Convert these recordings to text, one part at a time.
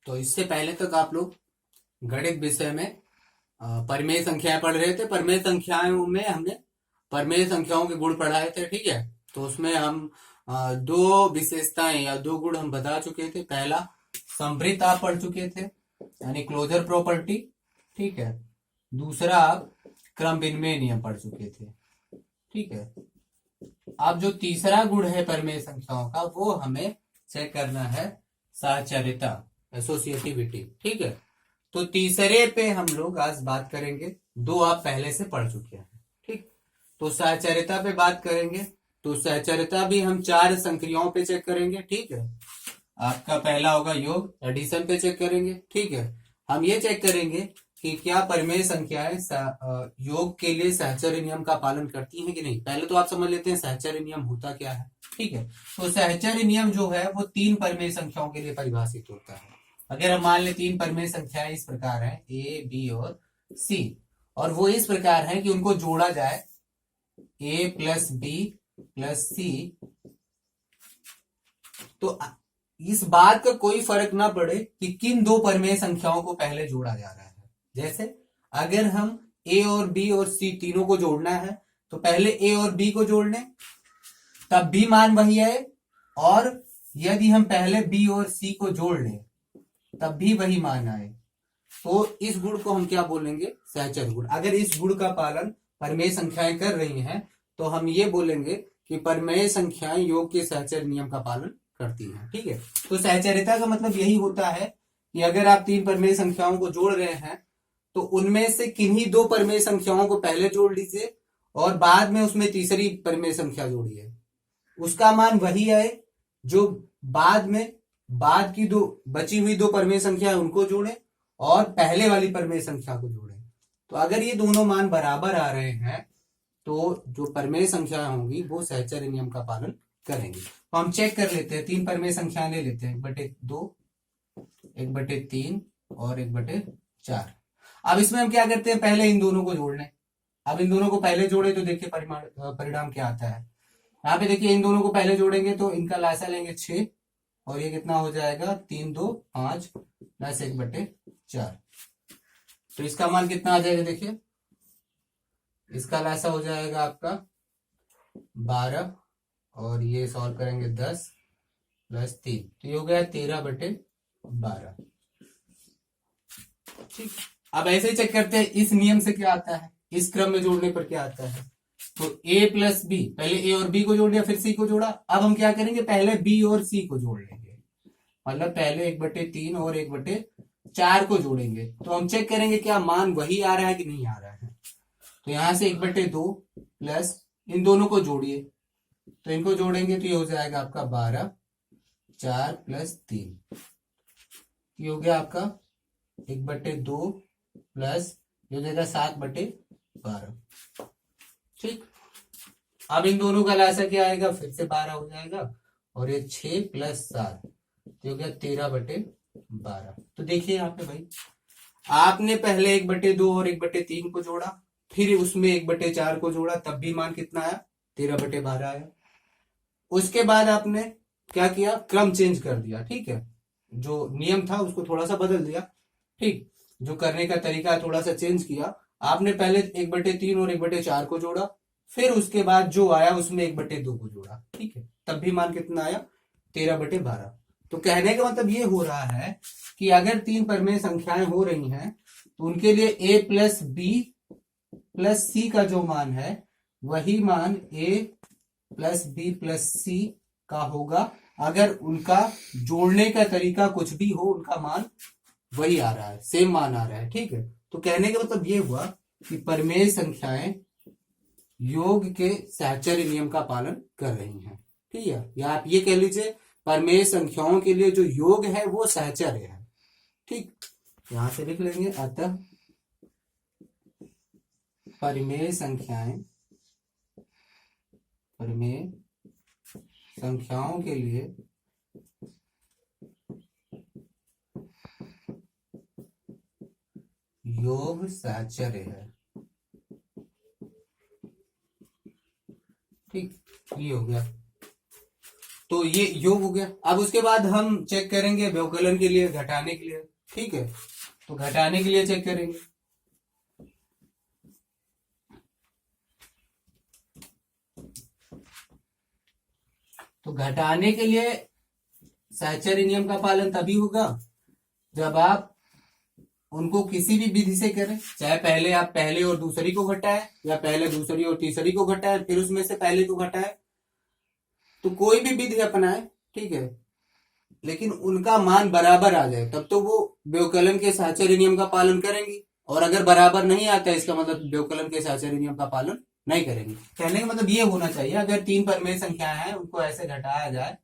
तो इससे पहले तक आप लोग गणित विषय में परिमेय संख्याएं पढ़ रहे थे। परिमेय संख्याओं में हमने परिमेय संख्याओं के गुण पढ़ाए थे, ठीक है। तो उसमें हम दो विशेषताएं या दो गुण हम बता चुके थे। पहला संवृत आप पढ़ चुके थे, यानी क्लोजर प्रॉपर्टी, ठीक है। दूसरा आप क्रम विनिमय नियम पढ़ चुके थे, ठीक है। अब जो तीसरा गुण है परिमेय संख्याओं का, वो हमें चेक करना है साहचर्यता, एसोसिएटिविटी, ठीक है। तो तीसरे पे हम लोग आज बात करेंगे। दो आप पहले से पढ़ चुके हैं, ठीक। तो साहचर्यता पे बात करेंगे। तो साहचर्यता भी हम चार संक्रियाओं पे चेक करेंगे, ठीक है। आपका पहला होगा योग, एडिशन पे चेक करेंगे, ठीक है। हम ये चेक करेंगे कि क्या परिमेय संख्याएं योग के लिए सहचर्य नियम का पालन करती हैं कि नहीं। पहले तो आप समझ लेते हैं सहचर्य नियम होता क्या है, ठीक है। तो सहचर्य नियम जो है वो तीन परिमेय संख्याओं के लिए परिभाषित होता है। अगर हम मान ले तीन परिमेय संख्याएं इस प्रकार है, ए, बी और सी, और वो इस प्रकार है कि उनको जोड़ा जाए, ए प्लस बी प्लस सी, तो इस बात का कोई फर्क ना पड़े कि किन दो परिमेय संख्याओं को पहले जोड़ा जा रहा है। जैसे अगर हम ए और बी और सी तीनों को जोड़ना है तो पहले ए और बी को जोड़ लें, तब भी मान वही आए। और यदि हम पहले बी और सी को जोड़ लें तब भी वही मान आए, तो इस गुण को हम क्या बोलेंगे, सहचर्य गुण। अगर इस गुण का पालन परिमेय संख्याएं कर रही हैं तो हम ये बोलेंगे कि परिमेय संख्याएं योग के सहचर्य नियम का पालन करती हैं, ठीक है। तो सहचर्यता का मतलब यही होता है कि अगर आप तीन परिमेय संख्याओं को जोड़ रहे हैं तो उनमें से किन्हीं दो परिमेय संख्याओं को पहले जोड़ लीजिए और बाद में उसमें तीसरी परिमेय संख्या जोड़िए, उसका मान वही आए। जो बाद की दो बची हुई दो परिमेय संख्या उनको जोड़ें और पहले वाली परिमेय संख्या को जोड़ें। तो अगर ये दोनों मान बराबर आ रहे हैं तो जो परिमेय संख्या होंगी वो सहचर्य नियम का पालन करेंगे। तो हम चेक कर लेते हैं, तीन परिमेय संख्या ले लेते हैं, 1/2, 1/3 और 1/4। अब इसमें हम क्या करते हैं, पहले इन दोनों को जोड़ लें। अब इन दोनों को पहले जोड़े तो देखिए परिणाम क्या आता है। यहाँ पे देखिए इन दोनों को पहले जोड़ेंगे तो इनका लासा लेंगे 6, और ये कितना हो जाएगा 3 2 5 प्लस 1/4। तो इसका मान कितना आ जाएगा, देखिए इसका लासा हो जाएगा आपका 12, और ये सॉल्व करेंगे 10 प्लस 3, तो ये हो गया 13/12, ठीक। अब ऐसे ही चेक करते हैं इस नियम से क्या आता है, इस क्रम में जोड़ने पर क्या आता है। तो a प्लस बी, पहले a और b को जोड़ लिया फिर c को जोड़ा। अब हम क्या करेंगे, पहले b और c को जोड़ लेंगे, मतलब पहले 1/3 और 1/4 को जोड़ेंगे। तो हम चेक करेंगे क्या मान वही आ रहा है कि नहीं आ रहा है। तो यहां से 1/2 प्लस इन दोनों को जोड़िए, तो इनको जोड़ेंगे तो ये हो जाएगा आपका 12, 4 प्लस 3, ये हो गया आपका 1/2 प्लस ये हो जाएगा 7/12, ठीक। अब इन दोनों का लासा क्या आएगा, फिर से 12 हो जाएगा, और ये 6 प्लस 7, हो गया 13/12। तो देखिए यहाँ पे भाई आपने पहले 1/2 और 1/3 को जोड़ा, फिर उसमें 1/4 को जोड़ा, तब भी मान कितना आया, 13/12 आया। उसके बाद आपने क्या किया, क्रम चेंज कर दिया, ठीक है। जो नियम था उसको थोड़ा सा बदल दिया, ठीक। जो करने का तरीका थोड़ा सा चेंज किया। आपने पहले 1/3 और 1/4 को जोड़ा, फिर उसके बाद जो आया उसमें 1/2 को जोड़ा, ठीक है। तब भी मान कितना आया, 13/12। तो कहने का मतलब ये हो रहा है कि अगर तीन परिमेय संख्याएं हो रही हैं तो उनके लिए a प्लस बी प्लस सी का जो मान है वही मान a प्लस बी प्लस सी का होगा। अगर उनका जोड़ने का तरीका कुछ भी हो, उनका मान वही आ रहा है, सेम मान आ रहा है, ठीक है। तो कहने का मतलब ये हुआ कि परिमेय संख्याएं योग के सहचर्य नियम का पालन कर रही हैं, ठीक है। या आप ये कह लीजिए परिमेय संख्याओं के लिए जो योग है वो सहचर्य है, ठीक। यहां से लिख लेंगे, अतः परिमेय संख्याओं के लिए योग सहचर्य है, ठीक। ये हो गया। तो ये योग हो गया। अब उसके बाद हम चेक करेंगे व्यवकलन के लिए, घटाने के लिए। ठीक है, तो घटाने के लिए चेक करेंगे। तो घटाने के लिए साहचर्य नियम का पालन तभी होगा जब आप उनको किसी भी विधि से करें, चाहे पहले आप पहले और दूसरी को घटाए या पहले दूसरी और तीसरी को घटाए फिर उसमें से पहले को घटाए, तो कोई भी विधि अपनाए, ठीक है, लेकिन उनका मान बराबर आ जाए तब तो वो व्यवकलन के साहचर्य नियम का पालन करेंगी। और अगर बराबर नहीं आता है इसका मतलब व्यवकलन के साहचर्य नियम का पालन नहीं करेंगे। कहने का मतलब ये होना चाहिए, अगर तीन परिमेय संख्याएं हैं उनको ऐसे घटाया जाए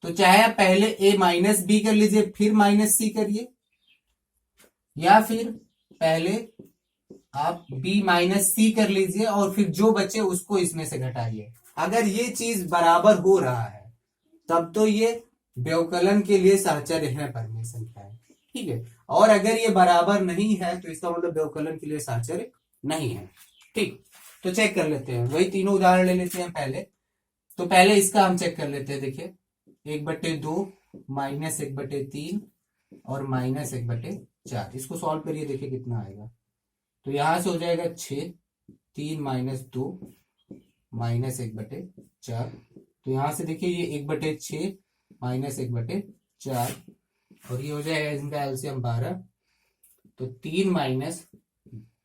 तो चाहे आप पहले a माइनस बी कर लीजिए फिर माइनस सी करिए, या फिर पहले आप b माइनस सी कर लीजिए और फिर जो बचे उसको इसमें से घटाइए। अगर ये चीज बराबर हो रहा है तब तो ये व्यवकलन के लिए साहचर्य है परिमेय संख्याएं, ठीक है। और अगर ये बराबर नहीं है तो इसका मतलब व्यवकलन के लिए साहचर्य नहीं है। ठीक, तो चेक कर लेते हैं, वही तीनों उदाहरण ले लेते हैं पहले। तो पहले इसका हम चेक कर लेते हैं। देखिए 1/2 माइनस 1/3 और माइनस 1/4, इसको सॉल्व करिए, देखिए कितना आएगा। तो यहां से हो जाएगा 6, 3 माइनस 2 माइनस 1/4। तो यहां से देखिए ये 1/6 माइनस 1/4 और ये हो जाएगा इनका एलसीएम 12। तो 3 माइनस,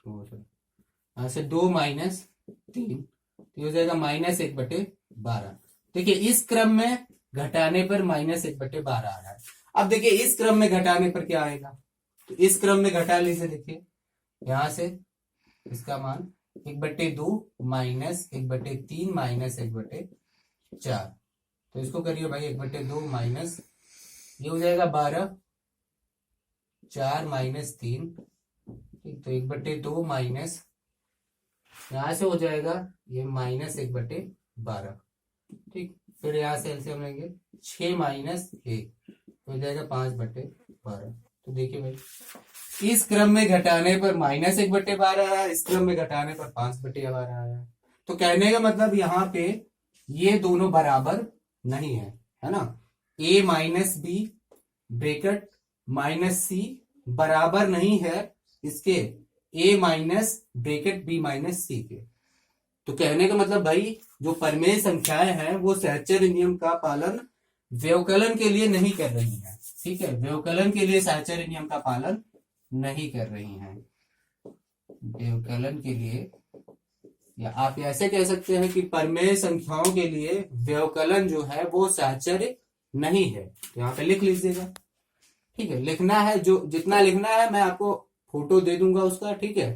यहां से 2 माइनस 3, तो हो जाएगा माइनस 1/12। देखिए इस क्रम में घटाने पर माइनस 1/12 आ रहा है। अब देखिए इस क्रम में घटाने पर क्या आएगा, तो इस क्रम में घटा लीजिए। देखिए यहां से इसका मान 1/2 माइनस 1/3 माइनस 1/4, तो इसको करिए भाई 1/2 माइनस, ये हो जाएगा 12, 4 माइनस 3, ठीक, तो 1/2 माइनस, यहां से हो जाएगा ये माइनस 1/12, ठीक। फिर यहां से एलसीएम लेंगे, 6 माइनस 1 हो जाएगा 5/12। तो देखिए भाई इस क्रम में घटाने पर माइनस 1/12 आया, इस क्रम में घटाने पर 5/12 आया। तो कहने का मतलब यहाँ पे ये दोनों बराबर नहीं है ना। a minus B bracket minus C बराबर नहीं है इसके a minus bracket b minus C के। तो कहने का मतलब भाई जो परिमेय संख्याएं हैं वो साहचर्य नियम का पालन व्यवकलन के लिए नहीं कर रही हैं, ठीक है, व्यवकलन के लिए साहचर्य नियम का पालन नहीं कर रही हैं। व्यवकलन के लिए, या आप ऐसे कह सकते हैं कि परिमेय संख्याओं के लिए व्यवकलन जो है वो साहचर्य नहीं है। यहाँ पे लिख लीजिएगा, ठीक है, लिखना है, जो जितना लिखना है मैं आपको फोटो दे दूंगा उसका, ठीक है,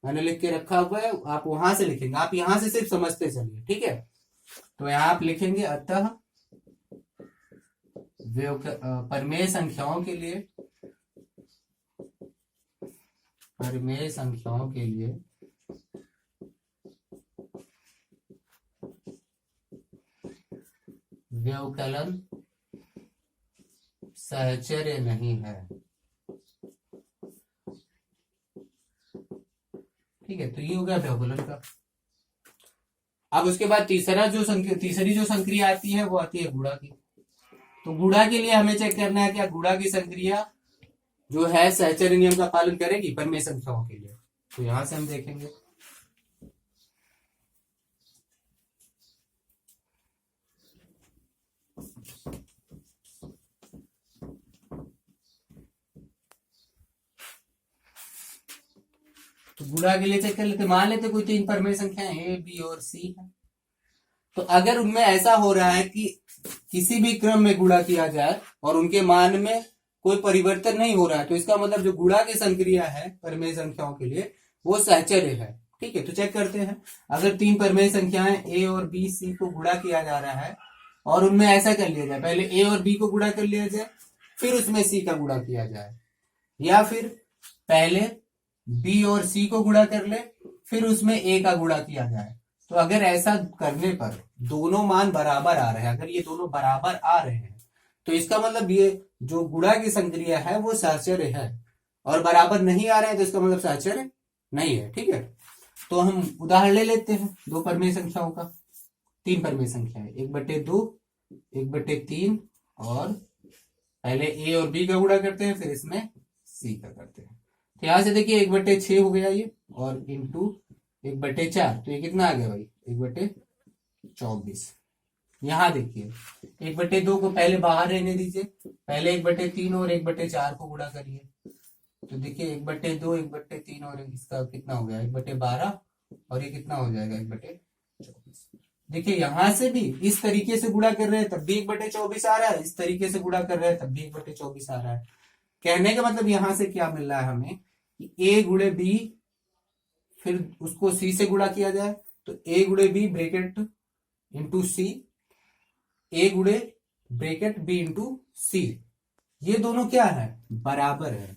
मैंने लिख के रखा हुआ है, आप वहां से लिखेंगे, आप यहां से सिर्फ समझते चलिए, ठीक है। तो यहां आप लिखेंगे अतः परिमेय संख्याओं के लिए, परिमेय संख्याओं के लिए व्यवकलन साहचर्य नहीं है, ठीक है। तो ये हो गया व्यवकलन का। अब उसके बाद तीसरी जो संक्रिया आती है वो आती है गुणा की। तो गुणा के लिए हमें चेक करना है क्या गुणा की संक्रिया जो है साहचर्य नियम का पालन करेगी परिमेय संख्याओं के लिए। तो यहां से हम देखेंगे, तो गुणा के लिए चेक कर लेते, मान लेते कोई तीन परिमेय संख्याएं ए बी और सी है। तो अगर उनमें ऐसा हो रहा है कि किसी भी क्रम में गुणा किया जाए और उनके मान में कोई परिवर्तन नहीं हो रहा है तो इसका मतलब जो गुणा की संक्रिया है परिमेय संख्याओं के लिए वो साहचर्य है, ठीक है। तो चेक करते हैं, अगर तीन परिमेय संख्याएं a और b c को गुणा किया जा रहा है और उनमें ऐसा कर लिया जाए, पहले a और b को गुणा कर लिया जाए फिर उसमें c का गुणा किया जाए, या फिर पहले b और c को गुणा कर ले फिर उसमें a का गुणा किया जाए। तो अगर ऐसा करने पर दोनों मान बराबर आ रहे हैं, अगर ये दोनों बराबर आ रहे हैं तो इसका मतलब ये जो गुणा की संक्रिया है वो साहचर्य है, और बराबर नहीं आ रहे हैं तो इसका मतलब साहचर्य नहीं है, ठीक है। तो हम उदाहरण ले लेते हैं दो परिमेय संख्याओं का, तीन परिमेय संख्या है 1/2 1/3 और पहले ए और बी का गुणा करते हैं, फिर इसमें सी का करते हैं। तो यहां से देखिए 1/6 हो गया ये, और इंटू 1/4, तो ये कितना आ गया भाई 1/24। यहाँ देखिए 1/2 को पहले बाहर रहने दीजिए, पहले 1/3 और 1/4 को गुणा करिए, तो देखिए 1/2 1/3 और इसका कितना हो गया 1/12, और ये कितना हो जाएगा 1/24। देखिए यहां से भी इस तरीके से गुणा कर रहे हैं तब भी 1/24 आ रहा है, इस तरीके से गुणा कर रहे हैं तब भी 1/24 आ रहा है। कहने का मतलब यहां से क्या मिल रहा है हमें कि ए गुणे बी, फिर उसको सी से गुणा किया जाए, तो ए गुणे बी ब्रेकेट इंटू सी, ए गुणे ब्रेकेट बी इंटू सी, ये दोनों क्या है बराबर है।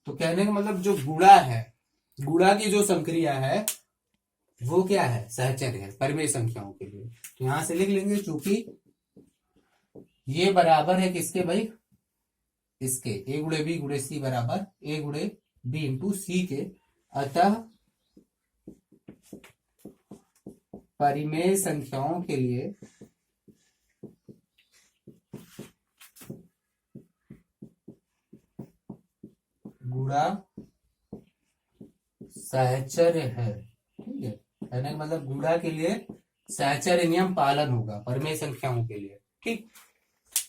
तो कहने का मतलब जो गुणा है, गुणा की जो संक्रिया है वो क्या है सहचर्य है परिमेय संख्याओं के लिए। तो यहां से लिख लेंगे चूंकि ये बराबर है किसके भाई, इसके ए गुणे बी गुणे सी बराबर ए गुणे बी इंटू सी के, अतः परिमेय संख्याओं के लिए गुणा सहचर्य है। ठीक है, कहने का मतलब गुणा के लिए सहचर्य नियम पालन होगा परिमेय संख्याओं के लिए। ठीक,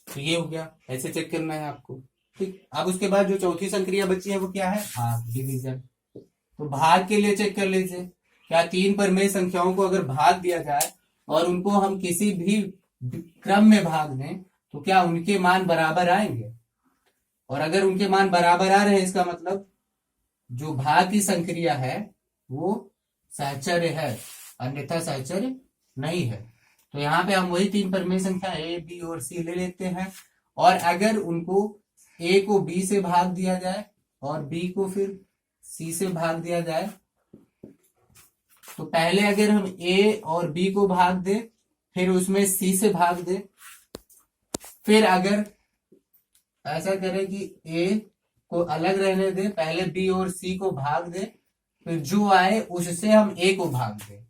तो ये हो गया, ऐसे चेक करना है आपको। ठीक, अब उसके बाद जो चौथी संक्रिया बची है वो क्या है भाग डिवीजन। तो भाग के लिए चेक कर लीजिए, क्या 3 परिमेय संख्याओं को अगर भाग दिया जाए और उनको हम किसी भी क्रम में भाग दें तो क्या उनके मान बराबर आएंगे, और अगर उनके मान बराबर आ रहे हैं इसका मतलब जो भाग की संक्रिया है वो सहचर्य है, अन्यथा सहचर्य नहीं है। तो यहाँ पे हम वही 3 परिमेय संख्या ए बी और सी ले लेते हैं, और अगर उनको ए को बी से भाग दिया जाए और बी को फिर सी से भाग दिया जाए, तो पहले अगर हम ए और बी को भाग दें फिर उसमें सी से भाग दें, फिर अगर ऐसा करें कि ए को अलग रहने दें, पहले बी और सी को भाग दें, फिर जो आए उससे हम ए को भाग दें।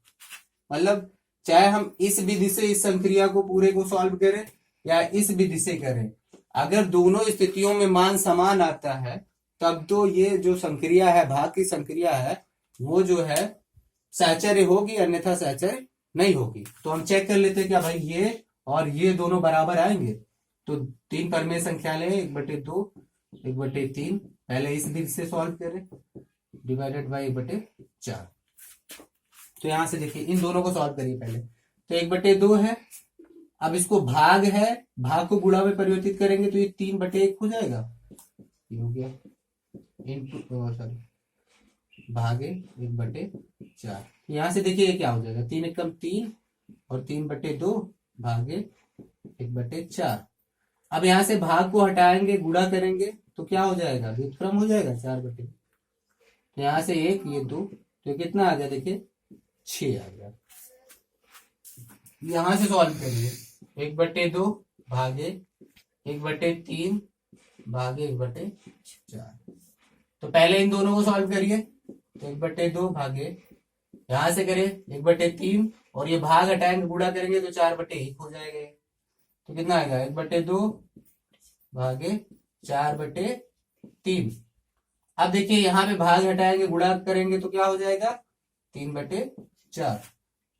मतलब चाहे हम इस विधि से इस संक्रिया को पूरे को सॉल्व करें या इस विधि से करें, अगर दोनों स्थितियों में मान समान आता है तब तो ये जो संक्रिया है भाग की संक्रिया है वो जो है सहचर्य होगी, अन्यथा सहचर्य नहीं होगी। तो हम चेक कर लेते हैं क्या भाई ये और ये दोनों बराबर आएंगे। तो 3 परिमेय संख्या ले 1/2 1/3, पहले इस विधि से सॉल्व करें डिवाइडेड बाई 1/4। तो यहां से देखिए इन दोनों को सॉल्व करिए पहले, तो 1/2 है, अब इसको भाग है, भाग को गुणा में परिवर्तित करेंगे तो ये 3/1 हो जाएगा, ये हो गया इनटू सॉरी भागे 1/4। यहां से देखिए ये क्या हो जाएगा 3 एकम 3 और 3/2 भागे 1/4। अब यहां से भाग को हटाएंगे गुणा करेंगे तो क्या हो जाएगा व्युत्क्रम हो जाएगा 4/, तो यहां से 1 ये 2, तो कितना आ गया देखिए 6 आ गया। यहां से सॉल्व करिए 1/2 भागे 1/3 भागे 1/4। तो पहले इन दोनों को सॉल्व करिए, तो 1/2 भागे यहां से करें 1/3 और ये भाग हटाएंगे गुणा करेंगे तो 4/1 हो जाएगा। तो कितना आएगा 1/2 भागे 4/3। अब देखिए यहां पे भाग हटाएंगे गुणा करेंगे तो क्या हो जाएगा 3/4।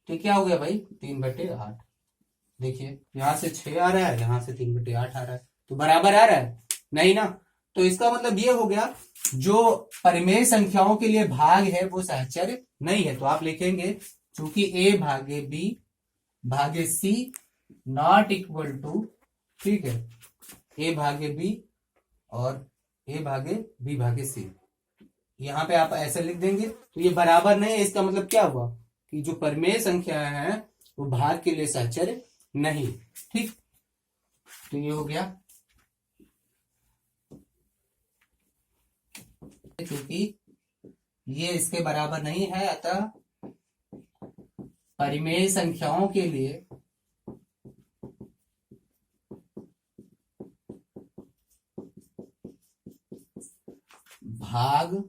तो क्या हो गया भाई 3/8। देखिए यहां से 6 आ रहा है, यहां से 3/8 आ रहा है, तो बराबर आ रहा है नहीं ना। तो इसका मतलब ये हो गया जो परिमेय संख्याओं के लिए भाग है वो सहचर्य नहीं है। तो आप लिखेंगे चूंकि ए भागे बी भागे सी नॉट इक्वल टू, ठीक है, ए भागे बी और ए भागे बी भागे सी, यहां पे आप ऐसे लिख देंगे तो ये बराबर नहीं है। इसका मतलब क्या हुआ कि जो परिमेय संख्या है वो भाग के लिए सहचर्य नहीं। ठीक, तो ये हो गया क्योंकि ये इसके बराबर नहीं है, अतः परिमेय संख्याओं के लिए भाग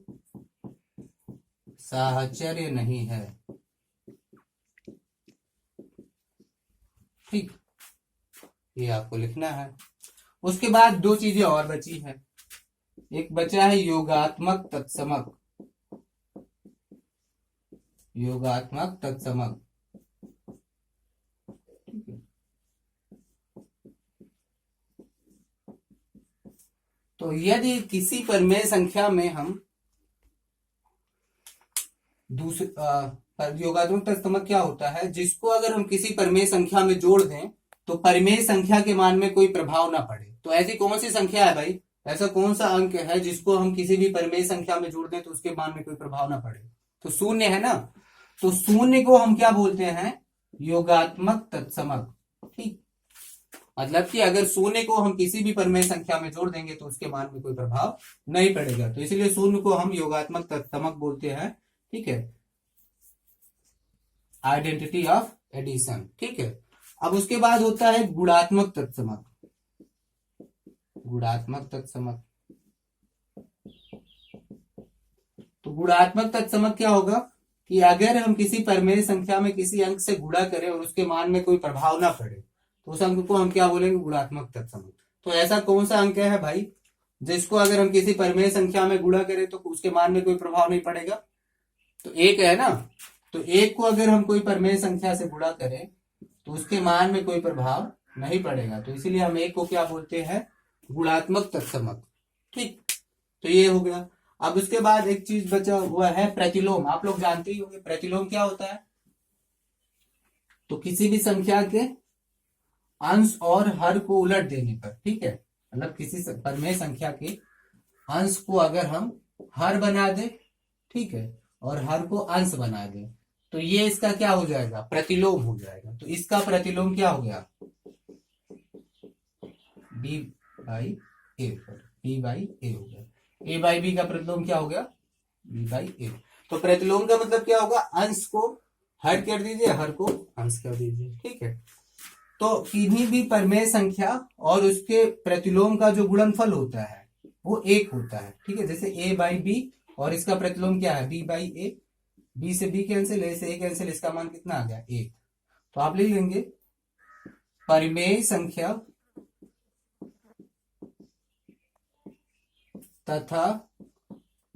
साहचर्य नहीं है। ठीक, ये आपको लिखना है। उसके बाद दो चीजें और बची है। एक बचा है योगात्मक तत्समक। योगात्मक तत्समक, ठीक है। तो यदि किसी परिमेय संख्या में हम योगात्मक तत्समक क्या होता है, जिसको अगर हम किसी परिमेय संख्या में जोड़ दें तो परिमेय संख्या के मान में कोई प्रभाव ना पड़े। तो ऐसी कौन सी संख्या है भाई, ऐसा कौन सा अंक है जिसको हम किसी भी परिमेय संख्या में जोड़ दें तो उसके मान में कोई प्रभाव ना पड़े? तो शून्य है ना। तो शून्य को हम क्या बोलते हैं? योगात्मक तत्समक, ठीक। मतलब कि अगर शून्य को हम किसी भी परिमेय संख्या में जोड़ देंगे तो उसके मान में कोई प्रभाव नहीं पड़ेगा। तो इसलिए शून्य को हम योगात्मक तत्समक बोलते हैं, ठीक है। आइडेंटिटी ऑफ एडिशन, ठीक है। अब उसके बाद होता है गुणात्मक तत्समक। गुणात्मक तत्समक, तो गुणात्मक तत्समक क्या होगा कि अगर हम किसी परिमेय संख्या में किसी अंक से गुणा करें और उसके मान में कोई प्रभाव ना पड़े तो उस अंक को हम क्या बोलेंगे? गुणात्मक तत्समक। तो ऐसा कौन सा अंक है भाई जिसको अगर हम किसी परिमेय संख्या में गुणा करें तो उसके मान में कोई प्रभाव नहीं पड़ेगा? तो एक है ना। तो एक को अगर हम कोई परिमेय संख्या से गुणा करें तो उसके मान में कोई प्रभाव नहीं पड़ेगा। तो इसीलिए हम एक को क्या बोलते हैं? गुणात्मक तत्समक, ठीक। तो ये हो गया। अब उसके बाद एक चीज बचा हुआ है प्रतिलोम। आप लोग जानते ही होंगे प्रतिलोम क्या होता है। तो किसी भी संख्या के अंश और हर को उलट देने पर, ठीक है, मतलब किसी परिमेय संख्या के अंश को अगर हम हर बना दे, ठीक है, और हर को अंश बना दे तो ये इसका क्या हो जाएगा? प्रतिलोम हो जाएगा। तो इसका प्रतिलोम क्या हो गया? b by A, b by A हो गया। a बाई बी का प्रतिलोम क्या हो गया? b बाई ए। तो प्रतिलोम का मतलब क्या होगा? अंश को हर कर दीजिए, हर को अंश कर दीजिए, ठीक है। तो किन्हीं भी परिमेय संख्या और उसके प्रतिलोम का जो गुणनफल होता है वो एक होता है, ठीक है। जैसे a बाई बी और इसका प्रतिलोम क्या है? b by A. b से b कैंसिल, a से a कैंसिल, इसका मान कितना आ गया? 1। तो आप लिख लेंगे परिमेय संख्या तथा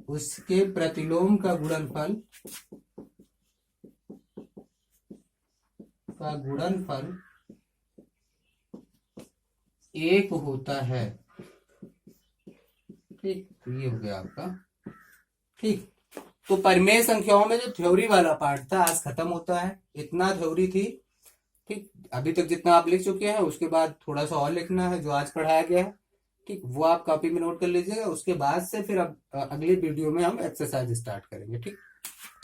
उसके प्रतिलोम का गुणनफल एक होता है, ठीक। तो ये हो गया आपका, ठीक। तो परिमेय संख्याओं में जो थ्योरी वाला पार्ट था आज खत्म होता है। इतना थ्योरी थी, ठीक। अभी तक जितना आप लिख चुके हैं उसके बाद थोड़ा सा और लिखना है जो आज पढ़ाया गया है, ठीक। वो आप कॉपी में नोट कर लीजिएगा। उसके बाद से फिर अब अगली वीडियो में हम एक्सरसाइज स्टार्ट करेंगे, ठीक।